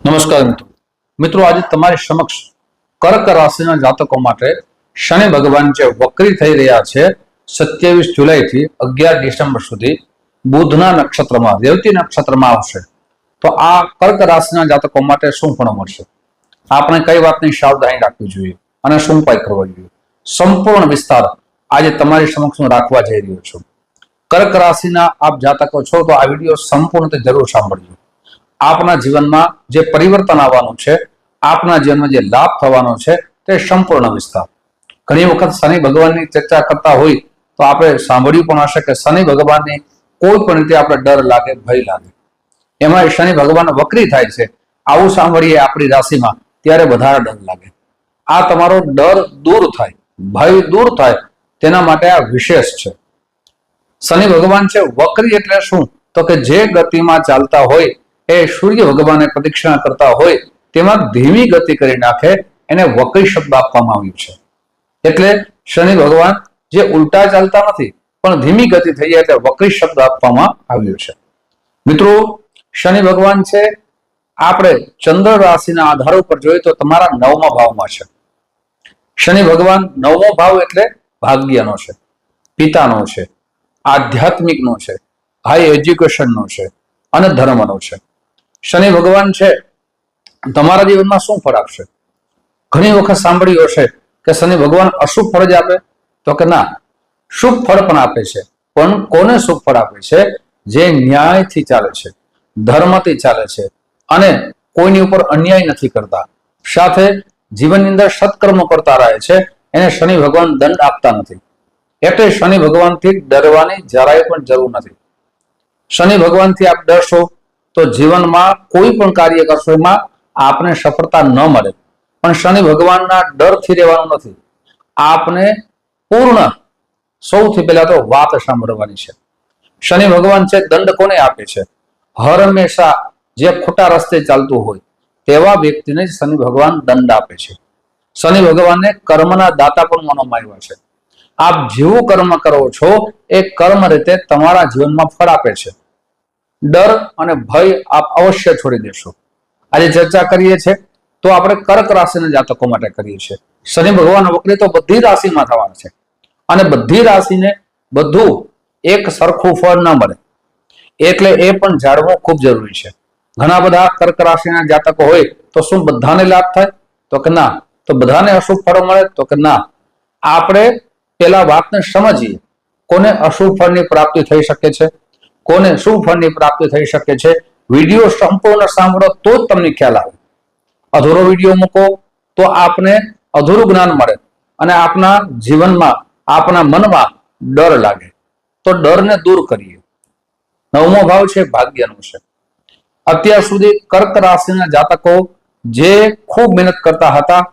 નમસ્કાર મિત્રો આજે તમારી સમક્ષ કર્ક રાશિના જાતકો માટે શનિ ભગવાન જે વક્રી થઈ રહ્યા છે 27 જુલાઈથી 11 ડિસેમ્બર સુધી બુધના નક્ષત્રમાં રેવતી નક્ષત્રમાં આવશે તો આ કર્ક રાશિના જાતકો માટે શું ફળ મળશે, આપણે કઈ વાતની સાવધાની રાખવી જોઈએ અને શું ઉપાય કરવા જોઈએ, સંપૂર્ણ વિસ્તાર આજે તમારી સમક્ષ હું રાખવા જઈ રહ્યો છું। કર્ક રાશિના આપ જાતકો છો તો આ વિડીયો સંપૂર્ણ જરૂર સાંભળજો। આપના જીવનમાં જે પરિવર્તન આવવાનું છે, આપના જીવનમાં જે લાભ થવાનો છે તે સંપૂર્ણ વિસ્તાર। ઘણી વખત શનિ ભગવાનની ચર્ચા કરતા હોય તો આપણે સાંભળ્યું પણ હશે કે શનિ ભગવાનની કોઈ પણ રીતે આપણે ડર લાગે, ભય લાગે, એમાં શનિ ભગવાન વક્રી થાય છે આવું સાંભળીએ આપણી રાશિમાં ત્યારે વધારે ડર લાગે। આ તમારો ડર દૂર થાય, ભય દૂર થાય તેના માટે આ વિશેષ છે। શનિ ભગવાન છે વક્રી એટલે શું તો કે જે ગતિમાં ચાલતા હોય એ સૂર્ય ભગવાને પ્રદક્ષિણા કરતા હોય તેમાં ધીમી ગતિ કરી નાખે એને વક્રી શબ્દ આપવામાં આવ્યું છે। એટલે શનિ ભગવાન જે ઉલટા ચાલતા નથી પણ ધીમી ગતિ થઈ જાય એટલે વક્રી શબ્દ આપવામાં આવ્યું છે। મિત્રો શનિ ભગવાન છે આપણે ચંદ્ર રાશિના આધાર ઉપર જોઈએ તો તમારા 9મા ભાવમાં છે। શનિ ભગવાન 9મો ભાવ એટલે ભાગ્યનો છે, પિતાનો છે, આધ્યાત્મિકનો છે, હાઈ એજ્યુકેશનનો છે અને ધર્મનો છે। શનિ ભગવાન છે તમારા જીવનમાં શું ફળ આપશે? ઘણી વખત સાંભળ્યું હશે કે શનિ ભગવાન અશુભ ફળ જ આપે તો કે ના, શુભ ફળ પણ આપે છે। પણ કોને શુભ ફળ આપે છે? જે ન્યાયથી ચાલે છે, ધર્મથી ચાલે છે અને કોઈની ઉપર અન્યાય નથી કરતા, સાથે જીવનની અંદર સત્કર્મ કરતા રહે છે, એને શનિ ભગવાન દંડ આપતા નથી। એટલે શનિ ભગવાનથી ડરવાની જરાય પણ જરૂર નથી। શનિ ભગવાનથી આપ ડરશો તો જીવનમાં કોઈ પણ કાર્ય કરશો એમાં આપને સફળતા ન મળે, પણ શનિ ભગવાનના ડરથી રહેવાનું નથી। આપને પૂર્ણ સૌથી પહેલા તો વાત સાંભળવાની છે। શનિ ભગવાન છે દંડ કોને આપે છે? હર હંમેશા જે ખોટા રસ્તે ચાલતું હોય તેવા વ્યક્તિને જ શનિ ભગવાન દંડ આપે છે। શનિ ભગવાનને કર્મના દાતા પણ માનવામાં આવ્યા છે। આપ જેવું કર્મ કરો છો એ કર્મ રીતે તમારા જીવનમાં ફળ આપે છે। ડર અને ભય આપ અવશ્ય છોડી દેશો। આજે ચર્ચા કરીએ છીએ તો આપણે કર્ક રાશિના જાતકો માટે કરીએ છીએ। શનિ ભગવાન વક્રી તો બધી રાશિમાં થવાના છે અને બધી રાશિને બધું એક સરખું ફળ ન મળે એટલે એ પણ જાણવું ખૂબ જરૂરી છે। ઘણા બધા કર્ક રાશિના જાતકો હોય તો શું બધાને લાભ થાય તો કે ના, તો બધાને અશુભ ફળ મળે તો કે ના। આપણે પેલા વાતને સમજીએ, કોને અશુભ ફળની પ્રાપ્તિ થઈ શકે છે, કોને શુભ ફળની પ્રાપ્તિ થઈ શકે છે। વિડીયો સંપૂર્ણ સાંભળો તો જ તમને ખ્યાલ આવે। અધૂરો વિડીયો મૂકો તો આપને અધૂરું જ્ઞાન મળે અને આપના જીવનમાં, આપના મનમાં ડર લાગે। તો ડરને દૂર કરીએ। 9મો ભાવ છે ભાગ્યનો છે। અત્યાર સુધી કર્ક રાશિના જાતકો જે ખૂબ મહેનત કરતા હતા,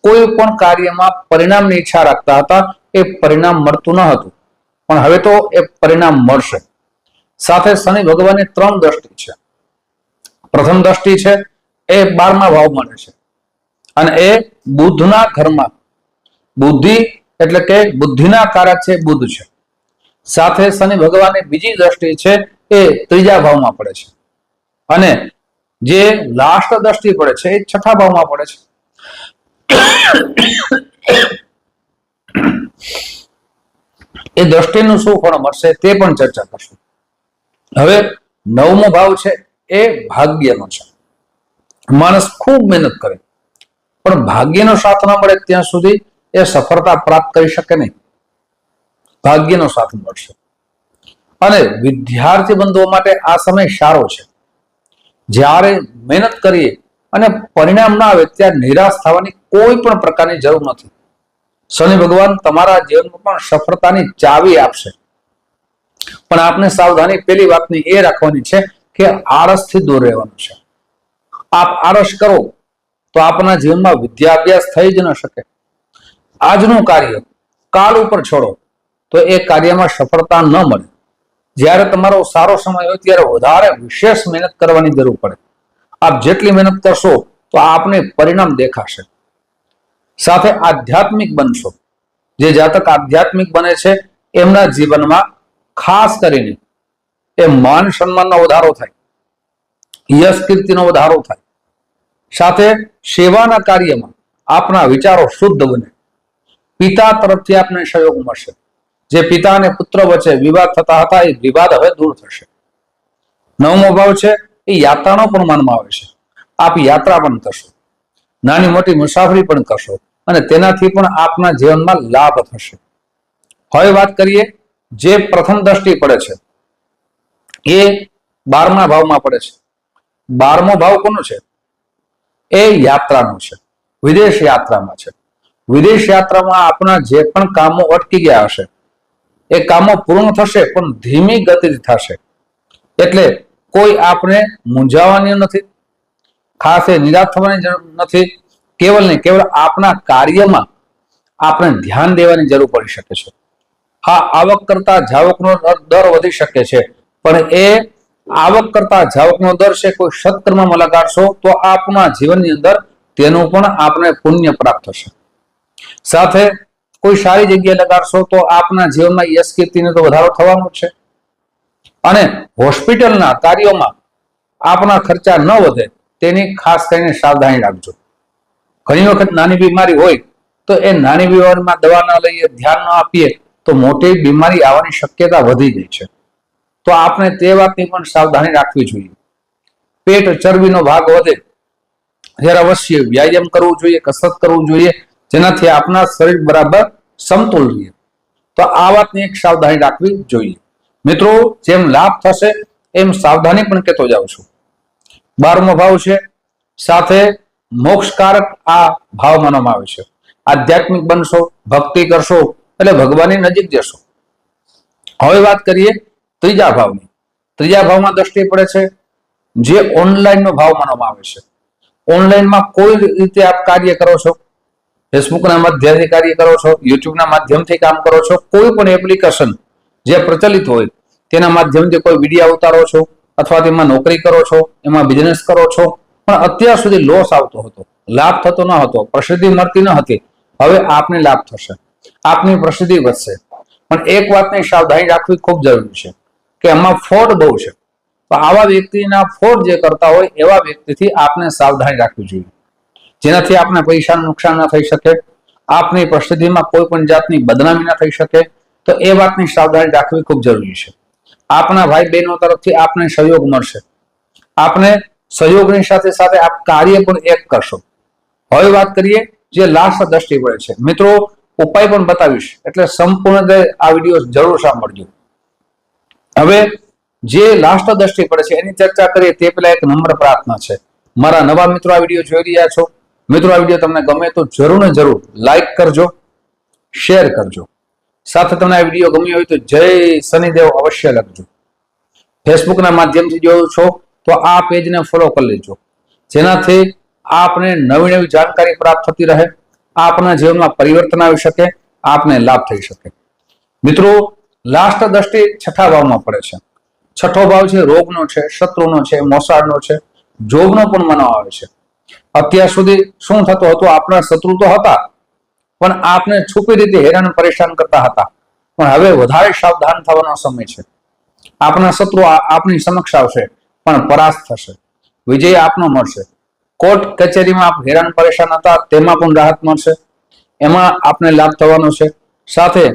કોઈ પણ કાર્યમાં પરિણામની ઈચ્છા રાખતા હતા, એ પરિણામ મળતું ન હતું, પણ હવે તો એ પરિણામ મળશે। સાથે શનિ ભગવાનની 3 દ્રષ્ટિ છે। પ્રથમ દ્રષ્ટિ છે એ 12મા ભાવમાં છે અને એ બુધના ઘરમાં, બુદ્ધિ એટલે કે બુદ્ધિના કારક છે બુધ છે। સાથે શનિ ભગવાનની બીજી દ્રષ્ટિ છે એ 3જા ભાવમાં પડે છે અને જે લાસ્ટ દ્રષ્ટિ પડે છે એ 6થા ભાવમાં પડે છે। એ દ્રષ્ટિનું શું ફળ મળશે તે પણ ચર્ચા કરશું। હવે 9મો ભાવ છે એ ભાગ્યનો છે। માણસ ખૂબ મહેનત કરે પણ ભાગ્યનો સાથ ન મળે ત્યાં સુધી એ સફળતા પ્રાપ્ત કરી શકે નહીં, ભાગ્યનો સાથ મળશે। અને વિદ્યાર્થી બંધુઓ માટે આ સમય સારો છે। જ્યારે મહેનત કરીએ અને પરિણામ ના આવે ત્યારે નિરાશ થવાની કોઈ પણ પ્રકારની જરૂર નથી। શનિ ભગવાન તમારા જીવનમાં પણ સફળતાની ચાવી આપશે, પણ આપને સાવધાની પેલી વાતની એ રાખવાની છે કે આળસથી દૂર રહેવાનું છે। આપ આળસ કરો તો આપના જીવનમાં વિદ્યાભ્યાસ થઈ જ ન શકે। આજનું કાર્ય કાલ ઉપર છોડો તો એ કાર્યમાં સફળતા ન મળે। જ્યારે તમારો સારો સમય હોય ત્યારે વધારે વિશેષ મહેનત કરવાની જરૂર પડે। આપ જેટલી મહેનત કરશો તો આપને પરિણામ દેખાશે। સાથે આધ્યાત્મિક બનશો। જે જાતક આધ્યાત્મિક બને છે એમના જીવનમાં ખાસ કરીને એ માન સન્માનનો વધારો થાય, યશ કીર્તિનો વધારો થાય, સાથે સેવાના કાર્યમાં આપના વિચારો શુદ્ધ બને, પિતા તરફથી આપને સહયોગ મળશે. જે પિતા અને પુત્ર વચ્ચે વિવાદ થતા હતા એ વિવાદ હવે દૂર થશે. 9મો ભાવ છે એ યાત્રાનો પણ માનવામાં આવે છે. આપ યાત્રા પણ કરશો, નાની મોટી મુસાફરી પણ કરશો અને તેનાથી પણ આપના જીવનમાં લાભ થશે. હવે વાત કરીએ જે પ્રથમ દ્રષ્ટિ પડે છે એ 12મા ભાવમાં પડે છે. 12મો ભાવ કોનો છે? એ યાત્રાનો છે, વિદેશ યાત્રામાં છે. વિદેશ યાત્રામાં આપણા જે પણ કામો અટકી ગયા હશે એ કામો પૂર્ણ થશે, પણ ધીમી ગતિથી થશે. એટલે કોઈ આપણે મૂંઝાવાની નથી, ખાસ એ નિરાશ થવાની જરૂર નથી. કેવલ ને કેવલ આપના કાર્યમાં આપણે ધ્યાન દેવાની જરૂર પડી શકે છે. હા, આવક કરતા જાવકનો દર વધી શકે છે, પણ એ આવક કરતા જાવકનો દર છે કોઈ સત્કર્મમાં લગાડશો તો આપના જીવનની અંદર તેનું પણ આપણે પુણ્ય પ્રાપ્ત થશે. સાથે કોઈ સારી જગ્યાએ લગાડશો તો આપના જીવનમાં યશ કીર્તિનો તો વધારો થવાનો છે. અને હોસ્પિટલના કાર્યોમાં આપના ખર્ચા ન વધે તેની ખાસ કરીને સાવધાની રાખજો. ઘણી વખત નાની બીમારી હોય તો એ નાની બીમારીમાં દવા ન લઈએ, ધ્યાન ન આપીએ તો મોટી બીમારી આવવાની શક્યતા વધી જાય છે. તો આપણે તે વાતની પણ સાવધાની રાખવી જોઈએ. પેટ ચરબીનો ભાગ વધે ત્યારે અવશ્ય વ્યાયામ કરવું જોઈએ, કસરત કરવું જોઈએ, જેનાથી આપના શરીર બરાબર સમતુલ રહે. તો આ વાતની એક સાવધાની રાખવી જોઈએ. મિત્રો, જેમ લાભ થશે એમ સાવધાની પણ કહેતો જાઉં છું. 12મો ભાવ છે, સાથે મોક્ષકારક આ ભાવ માનવામાં આવે છે. આધ્યાત્મિક બનશો, ભક્તિ કરશો એટલે ભગવાનની નજીક જશો. હવે વાત કરીએ 3જા ભાવની. 3જા ભાવમાં દ્રષ્ટિ પડે છે જે ઓનલાઈનનો ભાવ માનવામાં આવે છે. ઓનલાઈનમાં કોઈ રીતે આપ કાર્ય કરો છો, ફેસબુકના માધ્યમથી કાર્ય કરો છો, યુટ્યુબના માધ્યમથી કામ કરો છો, કોઈ પણ એપ્લિકેશન જે પ્રચલિત હોય તેના માધ્યમથી કોઈ વિડીયો ઉતારો છો અથવા તેમાં નોકરી કરો છો, એમાં બિઝનેસ કરો છો, પણ અત્યાર સુધી લોસ આવતો હતો, લાભ થતો ન હતો, પ્રસિદ્ધિ મળતી ન હતી. હવે આપને લાભ થશે, આપની પ્રસિદ્ધિ વધશે. પણ એક વાતની સાવધાની રાખવી ખૂબ જરૂરી છે કે એમાં ફ્રોડ બહુ છે. તો આવા વ્યક્તિના ફ્રોડ જે કરતા હોય એવા વ્યક્તિથી આપને સાવધાની રાખવી જોઈએ, જેનાથી આપને પૈસાનું નુકસાન ન થઈ શકે, આપની પ્રસિદ્ધિમાં કોઈ પણ જાતની બદનામી ન થઈ શકે. તો એ વાતની સાવધાની રાખવી ખૂબ જરૂરી છે. આપના ભાઈ બહેનો તરફથી આપને સહયોગ મળશે. આપને સહયોગની સાથે સાથે આપ કાર્ય પણ એક કરશો. હવે વાત કરીએ જે લાસ્ટ દ્રષ્ટિ પડે છે. મિત્રો, ઉપાય પણ બતાવીશ એટલે સંપૂર્ણ આ વિડીયો જરૂર સાંભળજો. હવે જે લાસ્ટ દ્રષ્ટિ પડે છે એની ચર્ચા કરીએ તે પહેલા એક નમ્ર પ્રાર્થના છે. મારા નવા મિત્રો આ વિડીયો જોઈ રહ્યા છો, મિત્રો આ વિડીયો તમને ગમે તો જરૂર ને જરૂર લાઈક કરજો, શેર કરજો. સાથે તમને આ વિડીયો ગમ્યો હોય તો જય શનિદેવ અવશ્ય લખજો. ફેસબુકના માધ્યમથી જોયો છો તો આ પેજને ફોલો કરી લેજો, જેનાથી આપને નવી નવી જાણકારી પ્રાપ્ત થતી રહે, આપના જીવનમાં પરિવર્તન આવી શકે, આપને લાભ થઈ શકે. મિત્રો, લાસ્ટ દ્રષ્ટિ 6થા ભાવમાં પડે છે. 6થો ભાવ છે રોગનો છે, શત્રુનો છે, મોસાળનો છે, જોગનો પણ માનવામાં આવે છે. અત્યાર સુધી શું થતું હતું, આપણા શત્રુ તો હતા પણ આપને છુપી રીતે હેરાન પરેશાન કરતા હતા. પણ હવે વધારે સાવધાન થવાનો સમય છે. આપના શત્રુ આપની સમક્ષ આવશે પણ પરાસ્ત થશે, વિજય આપનો મળશે. કોર્ટ કચેરીમાં આપ હેરાન પરેશાન હતા તેમાં પણ રાહત મળશે, એમાં આપને લાભ થવાનો છે. સાથે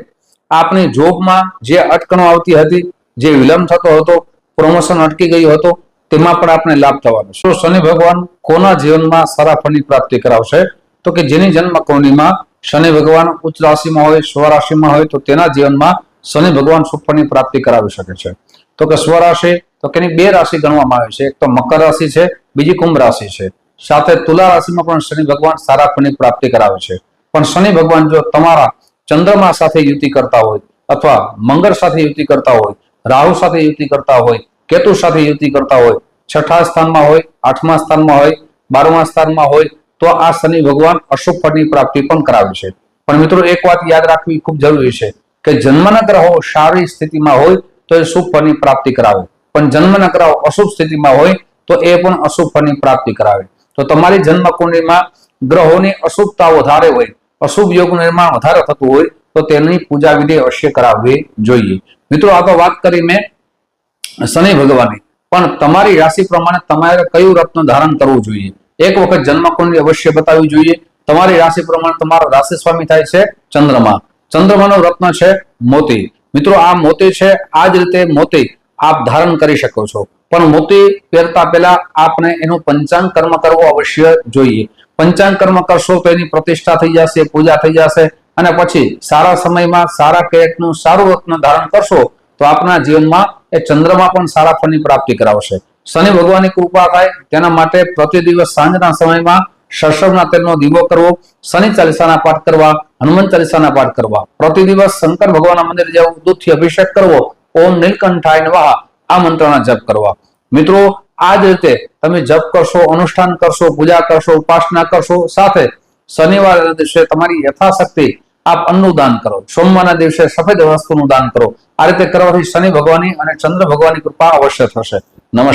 આપની જોબમાં જે અટકણો આવતી હતી, જે વિલંબ થતો હતો, પ્રમોશન અટકી ગયું હતો, તેમાં પણ આપને લાભ થવાનો છે. શનિ ભગવાન કોના જીવનમાં સારા ફળની પ્રાપ્તિ કરાવશે? તો કે જેની જન્મ કુંડળીમાં શનિ ભગવાન ઉચ્ચ રાશિમાં હોય, સ્વરાશિમાં હોય તો તેના જીવનમાં શનિ ભગવાન સુફળની પ્રાપ્તિ કરાવી શકે છે. તો કે સ્વરાશિ તો કે 2 રાશિ ગણવામાં આવે છે, એક તો મકર રાશિ છે, બીજી કુંભ રાશિ છે. સાથે તુલા રાશિમાં પણ શનિ ભગવાન સારા ફળની પ્રાપ્તિ કરાવે છે. પણ શનિ ભગવાન જો તમારા ચંદ્રમા સાથે યુતિ કરતા હોય અથવા મંગળ સાથે યુતિ કરતા હોય, રાહુ સાથે યુતિ કરતા હોય, કેતુ સાથે યુતિ કરતા હોય, 6થા સ્થાનમાં હોય, 8મા સ્થાનમાં હોય, 12મા સ્થાનમાં હોય તો આ શનિ ભગવાન અશુભ ફળની પ્રાપ્તિ પણ કરાવે છે. પણ મિત્રો, એક વાત યાદ રાખવી ખૂબ જરૂરી છે કે જન્મના ગ્રહો સારી સ્થિતિમાં હોય તો એ શુભ ફળની પ્રાપ્તિ કરાવે, પણ જન્મના ગ્રહો અશુભ સ્થિતિમાં હોય તો એ પણ અશુભ ફળની પ્રાપ્તિ કરાવે. તો તમારી જન્મ કુંડળીમાં ગ્રહોની અશુભતા વધારે હોય, અશુભ યોગ નિર્માણ વધારે થતું હોય તો તેની પૂજા વિધિ અવશ્ય કરાવવી જોઈએ. મિત્રો, આ તો વાત કરી મેં શનિ ભગવાનની, પણ તમારી રાશિ પ્રમાણે તમારે કયું રત્ન ધારણ કરવું જોઈએ એક વખત જન્મકુંડલી અવશ્ય બતાવવી જોઈએ. તમારી રાશિ પ્રમાણે તમારો રાશિ સ્વામી થાય છે ચંદ્રમા. ચંદ્રમાનો રત્ન છે મોતી. મિત્રો આ મોતી છે, આ જ રીતે મોતી આપ ધારણ કરી શકો છો, પણ મોતી પહેરતા પહેલા આપણે એનું પંચાંગ કર્મ કરવો અવશ્ય જોઈએ. પંચાંગ કર્મ કરશો તો એની પ્રતિષ્ઠા થઈ જશે, પૂજા થઈ જશે, અને પછી સારા સમયમાં સારા કેરેટનું સારું રત્ન ધારણ કરશો તો આપના જીવનમાં એ ચંદ્રમાં પણ સારા ફળની પ્રાપ્તિ કરાવશે. શનિ ભગવાનની કૃપા થાય તેના માટે પ્રતિ દિવસ સાંજના સમયમાં સરસવના તેલનો દીવો કરવો, શનિ ચાલીસાના પાઠ કરવા, હનુમાન ચાલીસાના પાઠ કરવા, પ્રતિ દિવસ શંકર ભગવાનના મંદિર જવું, દૂધથી અભિષેક કરવો, ઓમ નીલકંઠાય નમઃ આ મંત્રના જપ કરવા. મિત્રો આ જ રીતે તમે જપ કરશો, અનુષ્ઠાન કરશો, પૂજા કરશો, ઉપાસના કરશો, સાથે શનિવારના દિવસે તમારી યથાશક્તિ આપ અન્નનું દાન કરો, સોમવારના દિવસે સફેદ વસ્તુનું દાન કરો. આ રીતે કરવાથી શનિ ભગવાનની અને ચંદ્ર ભગવાનની કૃપા અવશ્ય થશે. નમસ્કાર.